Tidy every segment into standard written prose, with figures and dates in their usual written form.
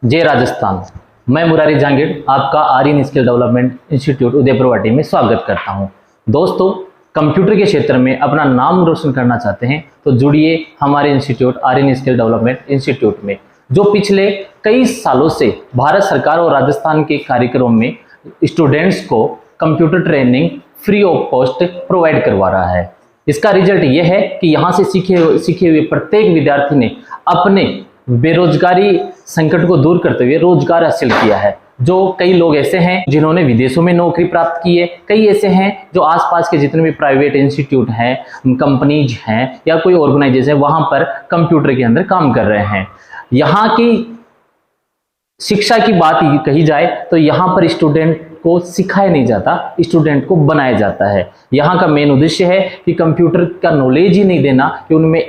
जय राजस्थान। मैं मुरारी जहांगीर आपका Aryan skill development institute Udaipurwati में स्वागत करता हूं। दोस्तों, कंप्यूटर के क्षेत्र में अपना नाम रोशन करना चाहते हैं तो जुड़िए हमारे institute Aryan skill development institute में, जो पिछले कई सालों से भारत सरकार और राजस्थान के कार्यक्रम में स्टूडेंट्स को computer training free of cost provide करवा रहा है। इसका रिजल्ट यह है कि यहाँ से सीखे हुए प्रत्येक विद्यार्थी ने अपने बेरोजगारी संकट को दूर करते हुए रोजगार हासिल किया है। जो कई लोग ऐसे हैं जिन्होंने विदेशों में नौकरी प्राप्त की है, कई ऐसे हैं जो आसपास के जितने भी प्राइवेट इंस्टीट्यूट हैं, कंपनीज हैं या कोई ऑर्गेनाइजेशन है, वहां पर कंप्यूटर के अंदर काम कर रहे हैं। यहाँ की शिक्षा की बात कही जाए तो यहाँ पर स्टूडेंट को सिखाया नहीं जाता, स्टूडेंट को बनाया जाता है। यहाँ का मेन उद्देश्य है कि कंप्यूटर का नॉलेज ही नहीं देना, कि उनमें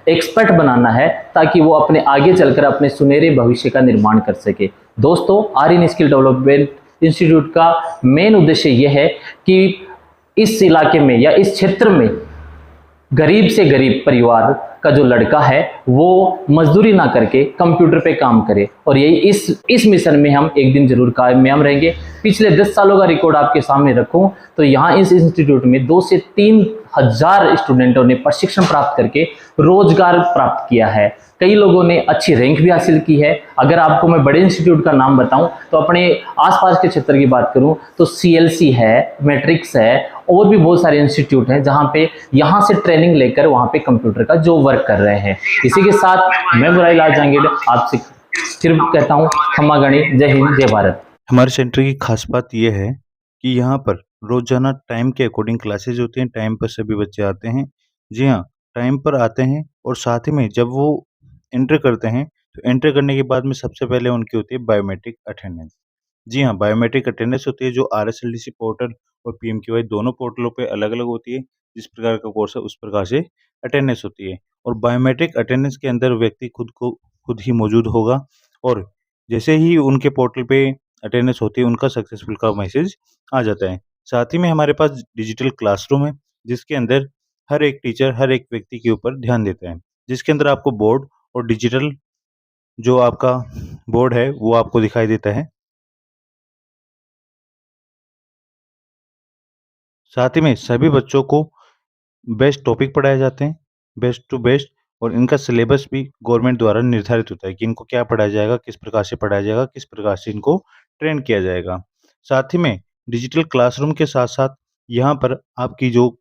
एक्सपर्ट बनाना है ताकि वो अपने आगे चलकर अपने सुनहरे भविष्य का निर्माण कर सके। दोस्तों, आर्यन स्किल डेवलपमेंट इंस्टीट्यूट का मेन उद्देश्य यह है कि इस इलाके में या इस क्षेत्र में गरीब से गरीब परिवार का जो लड़का है वो मजदूरी ना करके कंप्यूटर पे काम करे, और यही इस मिशन में हम एक दिन जरूर कामयाब रहेंगे। पिछले 10 सालों का रिकॉर्ड आपके सामने रखूं तो यहाँ इस इंस्टीट्यूट में 2 से 3 हजार स्टूडेंटों ने प्रशिक्षण प्राप्त करके रोजगार प्राप्त किया है। कई लोगों ने अच्छी रैंक भी हासिल की है। अगर आपको मैं बड़े इंस्टीट्यूट का नाम बताऊं तो अपने आसपास के क्षेत्र की बात करूं तो CLC है, मैट्रिक्स है, और भी बहुत सारे इंस्टीट्यूट हैं जहां पे यहां से ट्रेनिंग लेकर वहां पे कंप्यूटर का जो वर्क कर रहे हैं। इसी के साथ मैं मुरारी लाल जहांगीर आपसे सिर्फ कहता हूं खम्मा गणी। जय हिंद, जय भारत। हमारे सेंटर की खास बात यह है कि यहाँ पर रोजाना टाइम के अकॉर्डिंग क्लासेज होती हैं। टाइम पर सभी बच्चे आते हैं। जी हाँ, टाइम पर आते हैं, और साथ ही में जब वो एंटर करते हैं तो एंटर करने के बाद में सबसे पहले उनकी होती है बायोमेट्रिक अटेंडेंस। जी हाँ, बायोमेट्रिक अटेंडेंस होती है जो RSLDC पोर्टल और PMQI दोनों पोर्टलों पे अलग अलग होती है। जिस प्रकार का कोर्स है उस प्रकार से अटेंडेंस होती है, और बायोमेट्रिक अटेंडेंस के अंदर व्यक्ति खुद ही मौजूद होगा, और जैसे ही उनके पोर्टल पे अटेंडेंस होती है उनका सक्सेसफुल का मैसेज आ जाता है। साथ ही में हमारे पास डिजिटल क्लासरूम है जिसके अंदर हर एक टीचर हर एक व्यक्ति के ऊपर ध्यान देता है, जिसके अंदर आपको बोर्ड और डिजिटल जो आपका बोर्ड है वो आपको दिखाई देता है। साथ ही में सभी बच्चों को बेस्ट टॉपिक पढ़ाए जाते हैं, बेस्ट टू बेस्ट, और इनका सिलेबस भी गवर्नमेंट द्वारा निर्धारित होता है कि इनको क्या पढ़ाया जाएगा, किस प्रकार से पढ़ाया जाएगा, किस प्रकार से इनको ट्रेन किया जाएगा। साथ ही में डिजिटल क्लासरूम के साथ-साथ यहाँ पर आपकी जो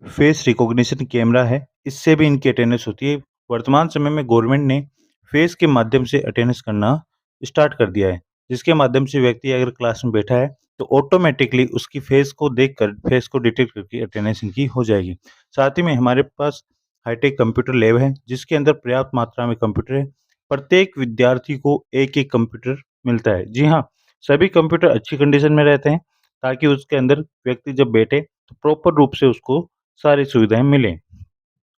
फेस रिकॉग्निशन कैमरा है, इससे भी इनकी अटेंडेंस होती है। वर्तमान समय में गवर्नमेंट ने फेस के माध्यम से अटेंडेंस करना स्टार्ट कर दिया है, जिसके माध्यम से व्यक्ति अगर क्लास में बैठा है तो ऑटोमेटिकली उसकी फेस को देखकर, फेस को डिटेक्ट करके अटेंडेंस इनकी हो जाएगी। साथ ही में हमारे पास हाईटेक कंप्यूटर लैब है जिसके अंदर पर्याप्त मात्रा में कंप्यूटर है। प्रत्येक विद्यार्थी को एक-एक कंप्यूटर मिलता है। जी हाँ, सभी कंप्यूटर अच्छी कंडीशन में रहते हैं ताकि उसके अंदर व्यक्ति जब बैठे तो प्रॉपर रूप से उसको सारी सुविधाएँ मिलें।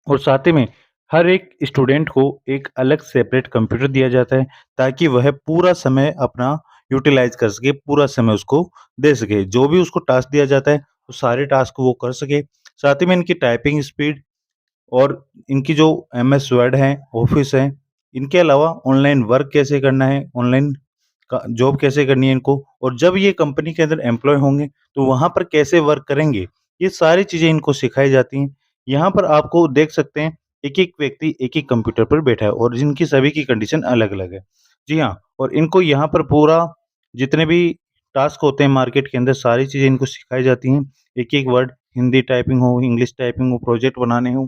और साथ ही में हर एक स्टूडेंट को एक अलग सेपरेट कंप्यूटर दिया जाता है ताकि वह पूरा समय अपना यूटिलाइज़ कर सके, पूरा समय उसको दे सके। जो भी उसको टास्क दिया जाता है, वो सारे टास्क वो कर सके। साथ ही में इनकी टाइपिंग स्पीड और इनकी जो MS वर्ड है, ऑफ़िस है, इनके अलावा ऑनलाइन वर्क कैसे करना है, ऑनलाइन का जॉब कैसे करनी है इनको, और जब ये कंपनी के अंदर एम्प्लॉय होंगे, तो वहाँ पर कैसे वर्क करेंगे, ये सारी चीज़ें इनको सिखाई जाती हैं। यहाँ पर आपको देख सकते हैं, एक-एक व्यक्ति एक-एक कंप्यूटर पर बैठा है और जिनकी सभी की कंडीशन अलग-अलग है। जी हाँ, और इनको यहाँ पर पूरा जितने भी टास्क होते हैं मार्केट के अंदर, सारी चीज़ें इनको सिखाई जाती हैं। एक-एक वर्ड, हिंदी टाइपिंग हो, इंग्लिश टाइपिंग हो, प्रोजेक्ट बनाने हों,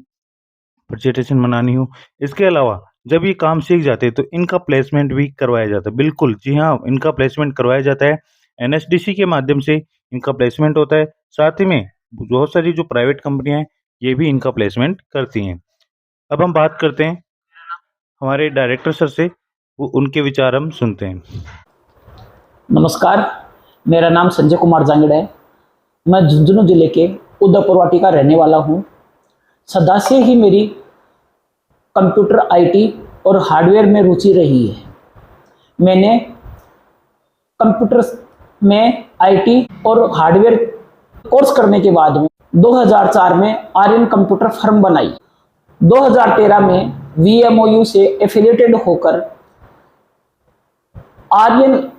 प्रेजेंटेशन बनानी हो। इसके अलावा जब ये काम सीख जाते हैं तो इनका प्लेसमेंट भी करवाया जाता है। बिल्कुल, जी हाँ, इनका प्लेसमेंट करवाया जाता है। NSDC के माध्यम से इनका प्लेसमेंट होता है। साथ ही में बहुत सारी जो प्राइवेट कंपनियाँ हैं, ये भी इनका प्लेसमेंट करती हैं। अब हम बात करते हैं हमारे डायरेक्टर सर से, वो उनके विचार हम सुनते हैं। नमस्कार, मेरा नाम संजय कुमार जांगड़ है। मैं झुंझुनू जिले के उदयपुर वाटी का रहने वाला हूँ। सदा से ही मेरी कंप्यूटर IT और हार्डवेयर में रुचि रही है। मैंने कंप्यूटर में IT और हार्डवेयर कोर्स करने के बाद में 2004 में आर्यन कंप्यूटर फर्म बनाई। 2013 में VMOU से एफिलिएटेड होकर आर्यन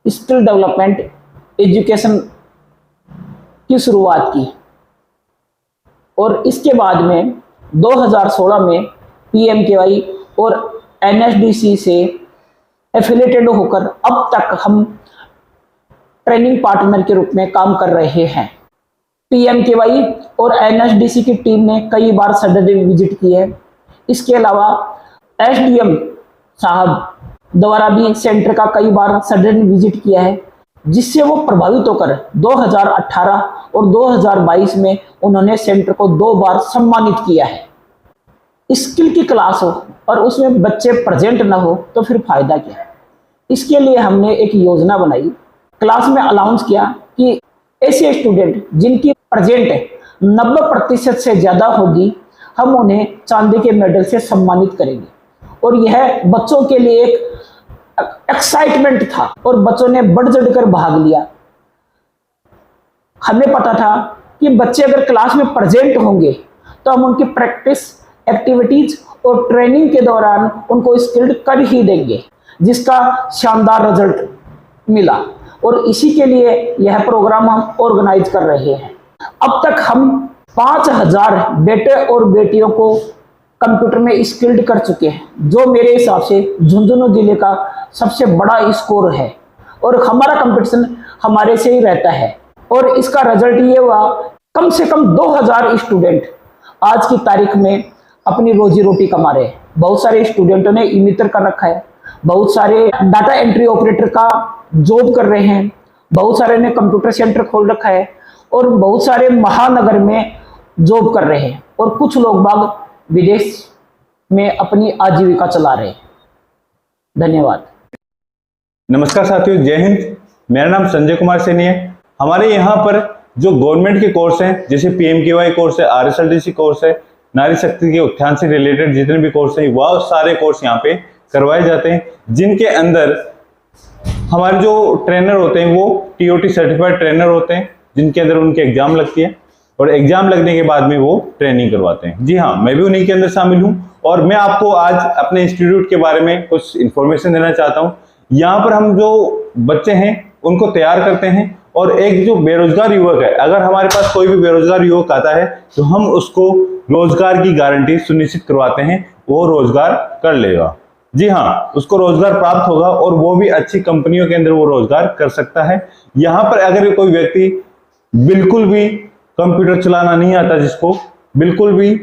स्किल डेवलपमेंट एजुकेशन की शुरुआत की और इसके बाद में 2016 में PMKY और NSDC से एफिलेटेड होकर अब तक हम ट्रेनिंग पार्टनर के रूप में काम कर रहे हैं। PMKY और NSDC की टीम ने कई बार सडन विजिट की है। इसके अलावा SDM साहब द्वारा भी सेंटर का कई बार सडन विजिट किया है, जिससे वो प्रभावित होकर 2018 और 2022 में उन्होंने सेंटर को 2 बार सम्मानित किया है। स्किल की क्लास हो और उसमें बच्चे प्रेजेंट ना हो तो फिर फायदा क्या। इसके लिए हमने एक योजना बनाई, क्लास में अनाउंस किया कि ऐसे स्टूडेंट जिनकी प्रेजेंट 90% से ज़्यादा होगी, हम उन्हें चांदी के मेडल से सम्मानित करेंगे। और यह बच्चों के लिए एक एक्साइटमेंट था और बच्चों ने बढ़ चढ़ कर भाग लिया। हमें पता था कि बच्चे अगर क्लास में प्रेजेंट होंगे तो हम उनकी प्रैक्टिस एक्टिविटीज और ट्रेनिंग के दौरान उनको स्किल्ड कर ही देंगे, जिसका शानदार रिजल्ट मिला। और इसी के लिए यह प्रोग्राम हम ऑर्गेनाइज कर रहे हैं। अब तक हम 5000 बेटे और बेटियों को कंप्यूटर में स्किल्ड कर चुके हैं, जो मेरे हिसाब से झुंझुनू जिले का सबसे बड़ा स्कोर है। और हमारा कंपटीशन हमारे से ही रहता है और इसका रिजल्ट ये हुआ, कम से कम 2000 स्टूडेंट आज की तारीख में अपनी रोजी रोटी कमा रहे हैं। बहुत सारे स्टूडेंटों ने ई-मित्र कर रखा है, बहुत सारे डाटा एंट्री ऑपरेटर का जॉब कर रहे हैं, बहुत सारे ने कंप्यूटर सेंटर खोल रखा है और बहुत सारे महानगर में जॉब कर रहे हैं और कुछ लोग बाग विदेश में अपनी आजीविका चला रहे हैं। धन्यवाद। नमस्कार साथियों, जय हिंद। मेरा नाम संजय कुमार सैनी है। हमारे यहाँ पर जो गवर्नमेंट के कोर्स हैं, जैसे PMKY कोर्स है, RSLDC कोर्स है, नारी शक्ति के उत्थान से रिलेटेड जितने भी कोर्स हैं, वह सारे कोर्स यहाँ पे करवाए जाते हैं, जिनके अंदर हमारे जो ट्रेनर होते हैं वो TOT सर्टिफाइड ट्रेनर होते हैं, जिनके अंदर उनकी एग्जाम लगती है और एग्जाम लगने के बाद में वो ट्रेनिंग करवाते हैं। जी हाँ, मैं भी उन्हीं के अंदर शामिल हूँ और मैं आपको आज अपने इंस्टीट्यूट के बारे में कुछ इन्फॉर्मेशन देना चाहता हूँ। यहाँ पर हम जो बच्चे हैं उनको तैयार करते हैं और एक जो बेरोजगार युवक है, अगर हमारे पास कोई भी बेरोजगार युवक आता है तो हम उसको रोजगार की गारंटी सुनिश्चित करवाते हैं, वो रोजगार कर लेगा। जी हाँ, उसको रोजगार प्राप्त होगा और वो भी अच्छी कंपनियों के अंदर वो रोजगार कर सकता है। यहाँ पर अगर कोई व्यक्ति बिल्कुल भी कंप्यूटर चलाना नहीं आता, जिसको बिल्कुल भी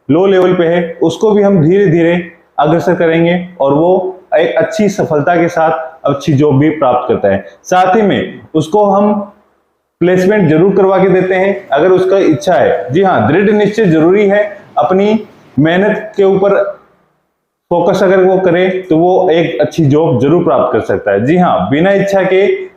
लो लेवल पे है, उसको भी हम धीरे धीरे अग्रसर करेंगे और वो एक अच्छी सफलता के साथ अच्छी जॉब भी प्राप्त करता है। साथ ही में उसको हम प्लेसमेंट जरूर करवा के देते हैं अगर उसका इच्छा है। जी हाँ, दृढ़ निश्चय जरूरी है। अपनी मेहनत के ऊपर फोकस अगर वो करे तो वो एक अच्छी जॉब जरूर प्राप्त कर सकता है। जी हाँ,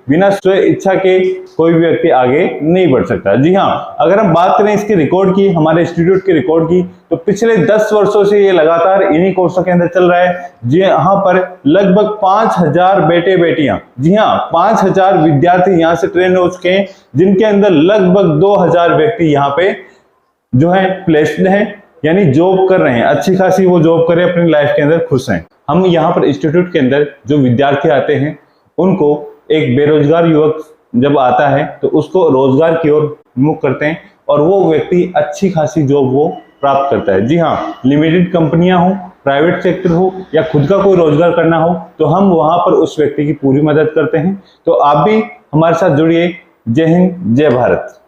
बिना स्व इच्छा के कोई भी व्यक्ति आगे नहीं बढ़ सकता। जी हाँ, अगर हम बात करें इसके रिकॉर्ड की, हमारे इंस्टीट्यूट के रिकॉर्ड की, तो पिछले 10 वर्षों से ये लगातार इन्हीं कोर्सों के अंदर चल रहा है। जी यहाँ पर लगभग 5000 बेटे बेटियां, जी हाँ 5000 विद्यार्थी यहाँ से ट्रेन हो चुके हैं, जिनके अंदर लगभग 2000 व्यक्ति यहाँ पे जो है प्लेस्ड हैं, यानी जॉब कर रहे हैं, अच्छी खासी वो जॉब कर रहे हैं, अपनी लाइफ के अंदर खुश हैं। हम यहाँ पर इंस्टीट्यूट के अंदर जो विद्यार्थी आते हैं उनको एक बेरोजगार युवक जब आता है तो उसको रोजगार की ओर मुख करते हैं और वो व्यक्ति अच्छी खासी जॉब वो प्राप्त करता है। जी हाँ, लिमिटेड कंपनियां हो, प्राइवेट सेक्टर हो या खुद का कोई रोजगार करना हो तो हम वहां पर उस व्यक्ति की पूरी मदद करते हैं। तो आप भी हमारे साथ जुड़िए। जय हिंद, जय भारत।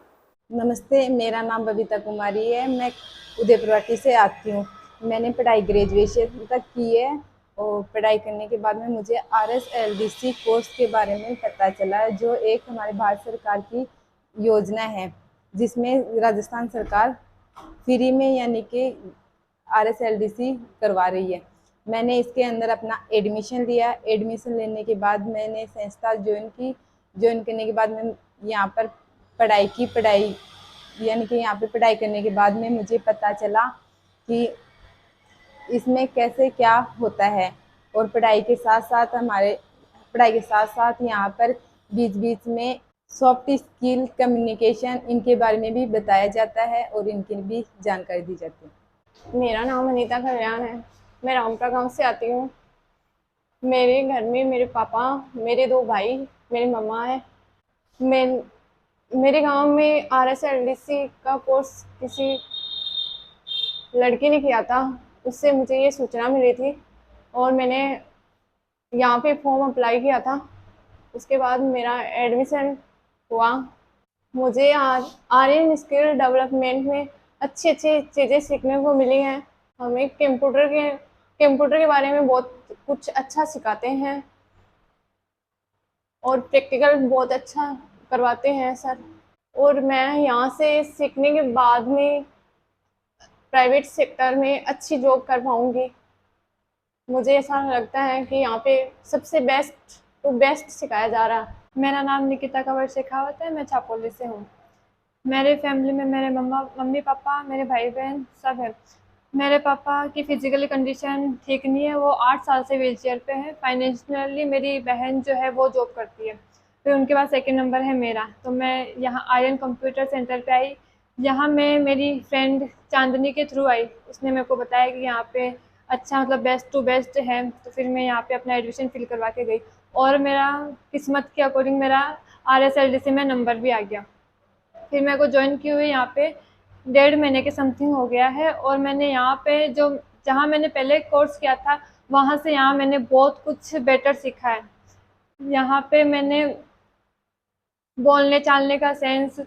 नमस्ते, मेरा नाम बबीता कुमारी है। मैं उदयपुर से आती हूँ। मैंने पढ़ाई ग्रेजुएशन तक की है और पढ़ाई करने के बाद में मुझे RSLDC कोर्स के बारे में पता चला, जो एक हमारे भारत सरकार की योजना है, जिसमें राजस्थान सरकार फ्री में यानी कि RSLDC करवा रही है। मैंने इसके अंदर अपना एडमिशन लिया। एडमिशन लेने के बाद मैंने संस्था ज्वाइन की। ज्वाइन करने के बाद मैं यहाँ पर पढ़ाई यानी कि यहाँ पे पढ़ाई करने के बाद में मुझे पता चला कि इसमें कैसे क्या होता है और पढ़ाई के साथ साथ यहाँ पर बीच बीच में सॉफ्ट स्किल, कम्युनिकेशन, इनके बारे में भी बताया जाता है और इनकी भी जानकारी दी जाती है। मेरा नाम अनीता कल्याण है। मैं रामपुरा गांव से आती हूँ। मेरे घर में मेरे पापा, मेरे 2 भाई, मेरी मम्मा है। मैं मेरे गांव में RSLDC का कोर्स किसी लड़की ने किया था, उससे मुझे ये सूचना मिली थी और मैंने यहाँ पे फॉर्म अप्लाई किया था। उसके बाद मेरा एडमिशन हुआ। मुझे आर्यन स्किल डेवलपमेंट में अच्छी अच्छी चीज़ें सीखने को मिली हैं। हमें कंप्यूटर के बारे में बहुत कुछ अच्छा सिखाते हैं और प्रैक्टिकल बहुत अच्छा करवाते हैं सर। और मैं यहाँ से सीखने के बाद में प्राइवेट सेक्टर में अच्छी जॉब कर पाऊँगी। मुझे ऐसा लगता है कि यहाँ पे सबसे बेस्ट टू बेस्ट सिखाया जा रहा है। मेरा नाम निकिता कंवर शेखावत है, मैं छापोली से हूँ। मेरे फैमिली में मेरे मम्मी पापा, मेरे भाई बहन सब है। मेरे पापा की फिजिकली कंडीशन ठीक नहीं है, वो 8 साल से व्हीलचेयर पे है। फाइनेंशियली मेरी बहन जो है वो जॉब करती है, फिर उनके पास सेकंड नंबर है मेरा। तो मैं यहाँ आर्यन कंप्यूटर सेंटर पे आई। यहाँ मैं मेरी फ्रेंड चांदनी के थ्रू आई, उसने मेरे को बताया कि यहाँ पे अच्छा मतलब बेस्ट टू बेस्ट है। तो फिर मैं यहाँ पे अपना एडमिशन फिल करवा के गई और मेरा किस्मत के अकॉर्डिंग मेरा RSLDC में नंबर भी आ गया। फिर मेरे को ज्वाइन किए हुए यहाँ पे 1.5 महीने के समथिंग हो गया है और मैंने यहाँ पे जहाँ मैंने पहले कोर्स किया था वहाँ से यहाँ मैंने बहुत कुछ बेटर सीखा है। यहाँ पे मैंने बोलने चालने का सेंस,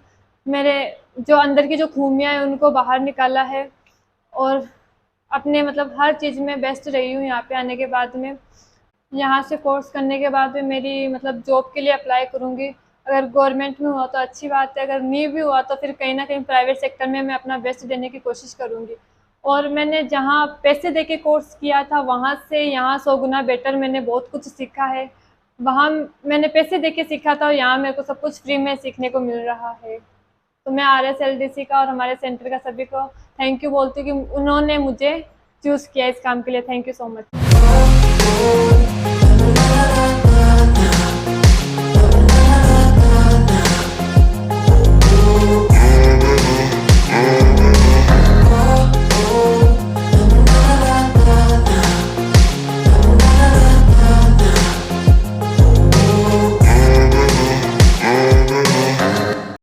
मेरे जो अंदर की जो खूबियाँ हैं उनको बाहर निकाला है और अपने मतलब हर चीज़ में बेस्ट रही हूँ। यहाँ पे आने के बाद में, यहाँ से कोर्स करने के बाद में मेरी मतलब जॉब के लिए अप्लाई करूँगी। अगर गवर्नमेंट में हुआ तो अच्छी बात है, अगर नहीं भी हुआ तो फिर कहीं ना कहीं प्राइवेट सेक्टर में मैं अपना बेस्ट देने की कोशिश करूँगी। और मैंने जहाँ पैसे दे के कोर्स किया था वहाँ से यहाँ 100 गुना बेटर मैंने बहुत कुछ सीखा है। वहाँ मैंने पैसे दे के सीखा था और यहाँ मेरे को सब कुछ फ्री में सीखने को मिल रहा है। तो मैं RSLDC का और हमारे सेंटर का सभी को थैंक यू बोलती हूँ कि उन्होंने मुझे चूज़ किया इस काम के लिए। Thank you so much.